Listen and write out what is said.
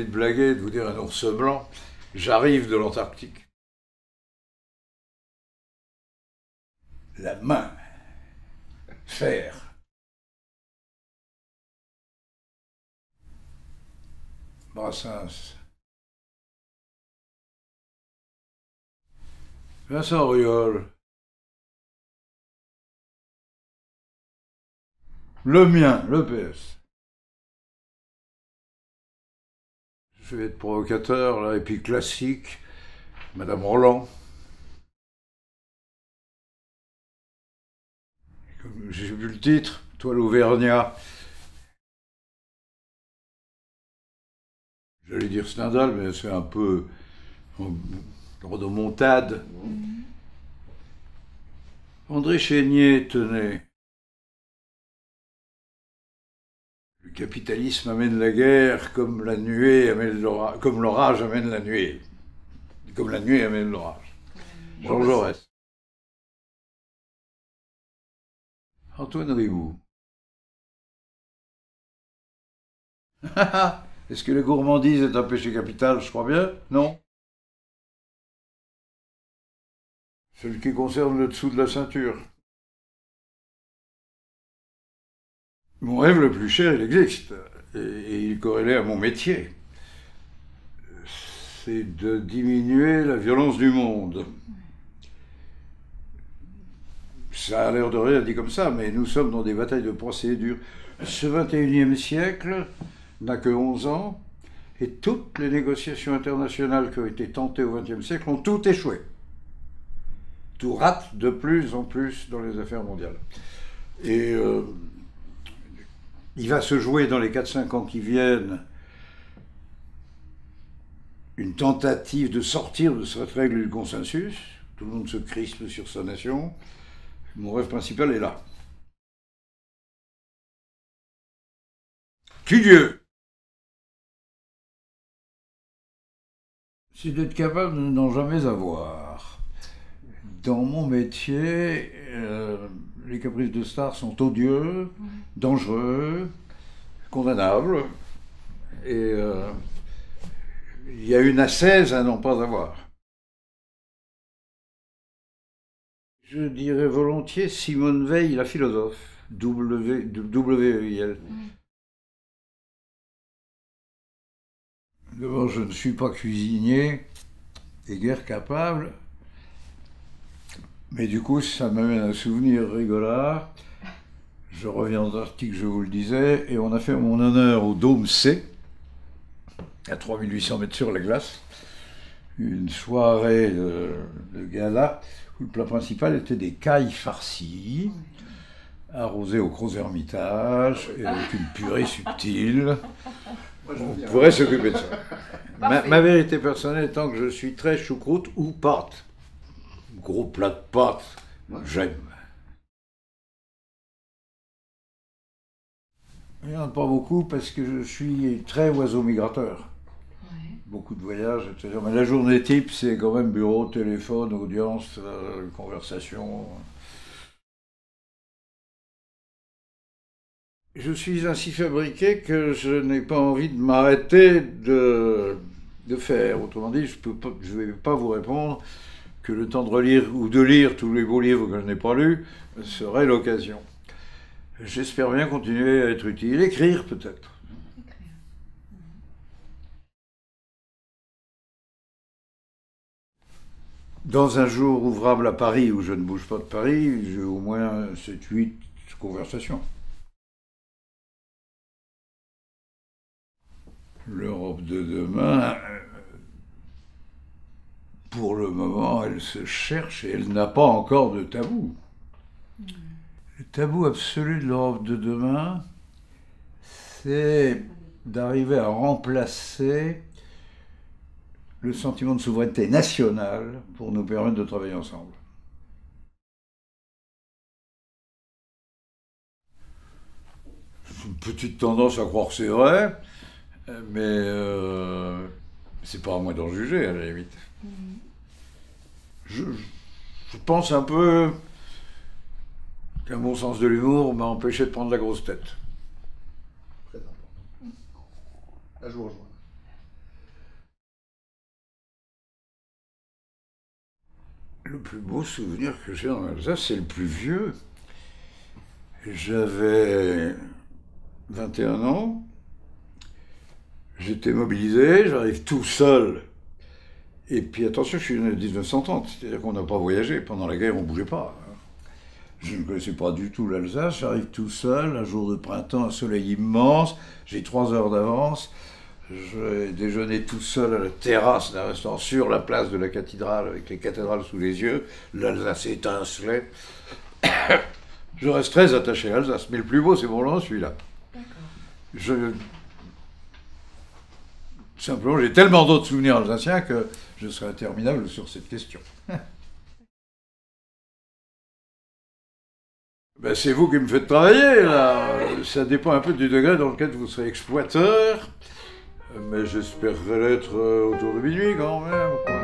envie de blaguer, de vous dire un ours blanc. J'arrive de l'Antarctique. La main. Fer. Brassens. Vincent Auriol. Le mien, le PS. Je vais être provocateur, là, et puis classique. Madame Roland. J'ai vu le titre, Toi l'Auvergnat. J'allais dire Stendhal, mais c'est un peu rodomontade. André Chénier tenait. Le capitalisme amène la guerre comme la nuée amène l'orage, comme l'orage amène la nuée. Comme la nuée amène l'orage. Jean Jaurès. Antoine Riboud. Est-ce que la gourmandise est un péché capital? Je crois bien, non? Celui qui concerne le dessous de la ceinture. Mon rêve le plus cher, il existe, et il est corrélé à mon métier. C'est de diminuer la violence du monde. Ça a l'air de rien dit comme ça, mais nous sommes dans des batailles de procédure. Ce 21e siècle n'a que 11 ans, et toutes les négociations internationales qui ont été tentées au 20e siècle ont toutes échoué. Tout rate de plus en plus dans les affaires mondiales. Et il va se jouer dans les 4-5 ans qui viennent une tentative de sortir de cette règle du consensus. Tout le monde se crispe sur sa nation. Mon rêve principal est là. Qui Dieu? C'est d'être capable de n'en jamais avoir. Dans mon métier, les caprices de star sont odieux, dangereux, condamnables, et il y a une ascèse à n'en pas avoir. Je dirais volontiers Simone Veil, la philosophe, W-E-I-L. D'abord, je ne suis pas cuisinier et guère capable, mais du coup, ça m'amène un souvenir rigolard. Je reviens aux articles, je vous le disais, et on a fait mon honneur au Dôme C, à 3800 mètres sur la glace, une soirée de gala où le plat principal était des cailles farcies, arrosées au gros Hermitage, et avec une purée subtile. On pourrait s'occuper de ça. Ma vérité personnelle étant que je suis très choucroute ou pâte. Gros plat de pâte, j'aime. Il n'y en a pas beaucoup parce que je suis très oiseau migrateur. Beaucoup de voyages, etc. Mais la journée type, c'est quand même bureau, téléphone, audience, conversation. Je suis ainsi fabriqué que je n'ai pas envie de m'arrêter de faire. Autrement dit, je ne vais pas vous répondre que le temps de relire ou de lire tous les beaux livres que je n'ai pas lus serait l'occasion. J'espère bien continuer à être utile. Écrire peut-être. Dans un jour ouvrable à Paris où je ne bouge pas de Paris, j'ai au moins 7-8 conversations. L'Europe de demain, pour le moment, elle se cherche et elle n'a pas encore de tabou. Le tabou absolu de l'Europe de demain, c'est d'arriver à remplacer le sentiment de souveraineté nationale pour nous permettre de travailler ensemble. J'ai une petite tendance à croire que c'est vrai, mais c'est pas à moi d'en juger, à la limite. Je pense un peu qu'un bon sens de l'humour m'a empêché de prendre la grosse tête. Très important. Là, je vous rejoins. Le plus beau souvenir que j'ai en Alsace, c'est le plus vieux. J'avais 21 ans, j'étais mobilisé, j'arrive tout seul. Et puis attention, je suis né en 1930, c'est-à-dire qu'on n'a pas voyagé. Pendant la guerre, on ne bougeait pas. Je ne connaissais pas du tout l'Alsace, j'arrive tout seul, un jour de printemps, un soleil immense, j'ai 3 heures d'avance. J'ai déjeuné tout seul à la terrasse d'un restaurant sur la place de la cathédrale, avec les cathédrales sous les yeux. L'Alsace étincelait. Je reste très attaché à l'Alsace, mais le plus beau, c'est pour l'instant celui-là. Simplement, j'ai tellement d'autres souvenirs alsaciens que je serais interminable sur cette question. Ben, c'est vous qui me faites travailler, là. Ça dépend un peu du degré dans lequel vous serez exploiteur. Mais j'espérerais l'être autour de minuit, quand même, quoi.